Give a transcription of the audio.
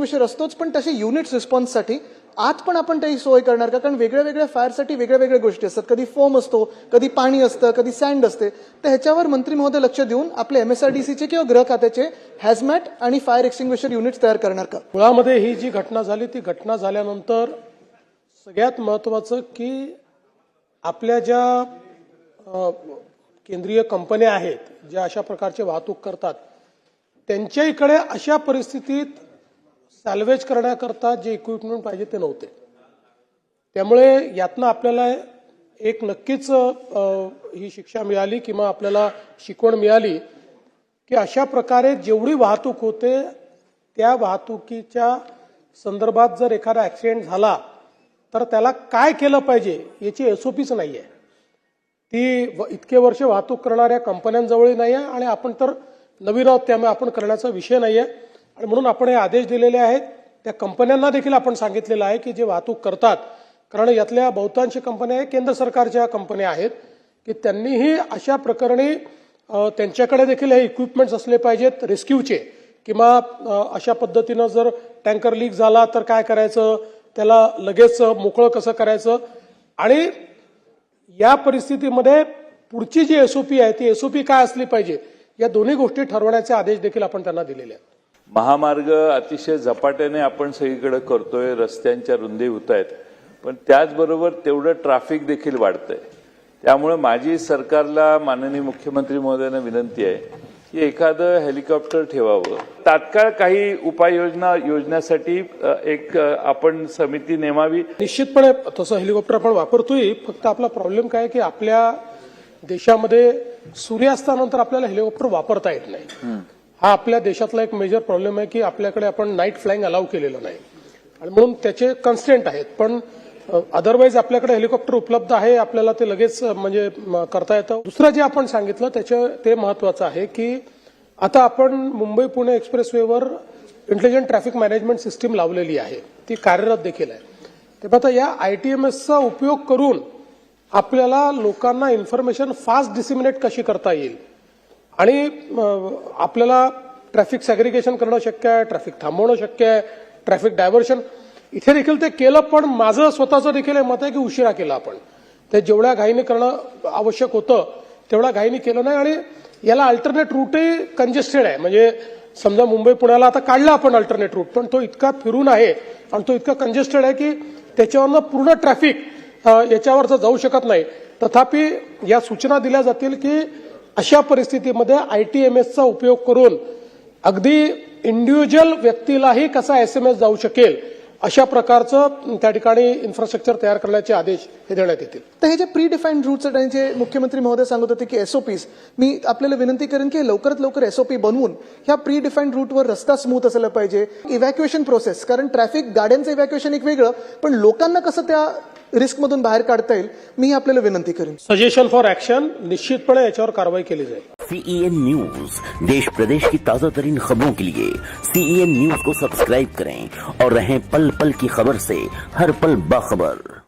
Extinguisher असतोच, पण तसे युनिट्स रिस्पॉन्ससाठी आत पण आपण काही सोय करणार का? कारण वेगळ्या वेगळ्या फायरसाठी वेगळ्या वेगळ्या गोष्टी असतात. कधी फोम असतो, कधी पाणी असतं, कधी सँड असते. तर ह्याच्यावर मंत्री महोदय लक्ष देऊन आपले MSRDCचे किंवा गृह खात्याचे हॅझमॅट आणि फायर एक्सटिंग्विशर युनिट्स तयार करणार का? मुळामध्ये ही जी घटना झाली ती घटना झाल्यानंतर सगळ्यात महत्त्वाचं की आपल्या ज्या केंद्रीय कंपन्या आहेत ज्या अशा प्रकारची वाहतूक करतात त्यांच्या इकडे अशा परिस्थितीत सॅल्वेज करण्याकरता जे इक्विपमेंट पाहिजे ते नव्हते. त्यामुळे यातनं आपल्याला एक नक्कीच ही शिक्षा मिळाली किंवा आपल्याला शिकवण मिळाली की अशा प्रकारे जेवढी वाहतूक होते त्या वाहतुकीच्या संदर्भात जर एखादा ऍक्सिडेंट झाला तर त्याला काय केलं पाहिजे याची एसओपीच नाहीये. ती इतके वर्ष वाहतूक करणाऱ्या कंपन्यांजवळही नाही आहे आणि आपण तर नवीन आहोत त्यामुळे आपण करण्याचा विषय नाहीये. आणि म्हणून आपण हे आदेश दिलेले आहेत. त्या कंपन्यांना देखील आपण सांगितलेलं आहे की जे वाहतूक करतात, कारण यातल्या बहुतांश कंपन्या केंद्र सरकारच्या कंपन्या आहेत, की त्यांनीही अशा प्रकरणी त्यांच्याकडे देखील हे इक्विपमेंट्स असले पाहिजेत रेस्क्यूचे, किंवा अशा पद्धतीनं जर टँकर लीक झाला तर काय करायचं, त्याला लगेच मोकळं कसं करायचं. आणि या परिस्थितीमध्ये पुढची जी एसओपी आहे ती एसओपी काय असली पाहिजे या दोन्ही गोष्टी ठरवण्याचे आदेश देखील आपण त्यांना दिलेले आहेत. महामार्ग अतिशय झपाट्याने आपण सगळीकडे करतोय, रस्त्यांच्या रुंदी होत आहेत, पण त्याचबरोबर तेवढं ट्रॅफिक देखील वाढतंय. त्यामुळे माझी सरकारला माननीय मुख्यमंत्री महोदयांना विनंती आहे की एखादं हेलिकॉप्टर ठेवावं. तात्काळ काही उपाययोजना योजण्यासाठी एक आपण समिती नेमावी. निश्चितपणे तसं हेलिकॉप्टर आपण वापरतोय. फक्त आपला प्रॉब्लेम काय की आपल्या देशामध्ये सूर्यास्तानंतर आपल्याला हेलिकॉप्टर वापरता येत नाही. हा आपल्या देशातला एक मेजर प्रॉब्लेम आहे की आपल्याकडे आपण नाईट फ्लाइंग अलाउ केलेलं नाही आणि म्हणून त्याचे कन्स्ट्रेंट आहेत. पण अदरवाईज आपल्याकडे हेलिकॉप्टर उपलब्ध आहे, आपल्याला ते लगेच म्हणजे करता येतं. दुसरं जे आपण सांगितलं ते महत्वाचं आहे की आता आपण मुंबई पुणे एक्सप्रेसवेवर इंटेलिजंट ट्रॅफिक मॅनेजमेंट सिस्टीम लावलेली आहे, ती कार्यरत देखील आहे. तेव्हा आता या ITMSचा उपयोग करून आपल्याला लोकांना इन्फॉर्मेशन फास्ट डिसिमिनेट कशी करता येईल आणि आपल्याला ट्रॅफिक सॅग्रिगेशन करणं शक्य आहे, ट्रॅफिक थांबवणं शक्य आहे, ट्रॅफिक डायव्हर्शन इथे देखील ते केलं. पण माझं स्वतःचं देखील मत आहे की उशिरा केलं आपण. ते जेवढ्या घाईने करणं आवश्यक होतं तेवढ्या घाईने केलं नाही. आणि याला अल्टरनेट रूटही कंजेस्टेड आहे. म्हणजे समजा मुंबई पुण्याला आता काढला आपण अल्टरनेट रूट, पण तो इतका फिरून आहे आणि तो इतका कंजेस्टेड आहे की त्याच्यावरनं पूर्ण ट्रॅफिक याच्यावरचं जाऊ शकत नाही. तथापि या सूचना दिल्या जातील की अशा परिस्थितीमध्ये ITMSचा उपयोग करून अगदी इंडिव्हिज्युअल व्यक्तीलाही कसा SMS जाऊ शकेल अशा प्रकारचं त्या ठिकाणी इन्फ्रास्ट्रक्चर तयार करण्याचे आदेश हे देण्यात येतील. तर हे जे प्री डिफाईन्ड रूट्स आणि जे मुख्यमंत्री महोदय सांगत होते की SOPs, मी आपल्याला विनंती करेन की लवकरात लवकर SOP बनवून ह्या प्री डिफाईन्ड रूटवर रस्ता स्मूथ असायला पाहिजे. इव्हॅक्युएशन प्रोसेस, कारण ट्रॅफिक गाड्यांचं इव्हॅक्युएशन एक वेगळं, पण लोकांना कसं त्या रिस्कमधून बाहेर काढता येईल मी आपल्याला विनंती करेन. सजेशन फॉर ऍक्शन, निश्चितपणे याच्यावर कारवाई केली जाईल. CEN न्यूज, देश प्रदेश की ताजा तरीन खबरों के लिए CEN न्यूज को सब्सक्राइब करें और रहें पल पल की खबर से हर पल बाखबर.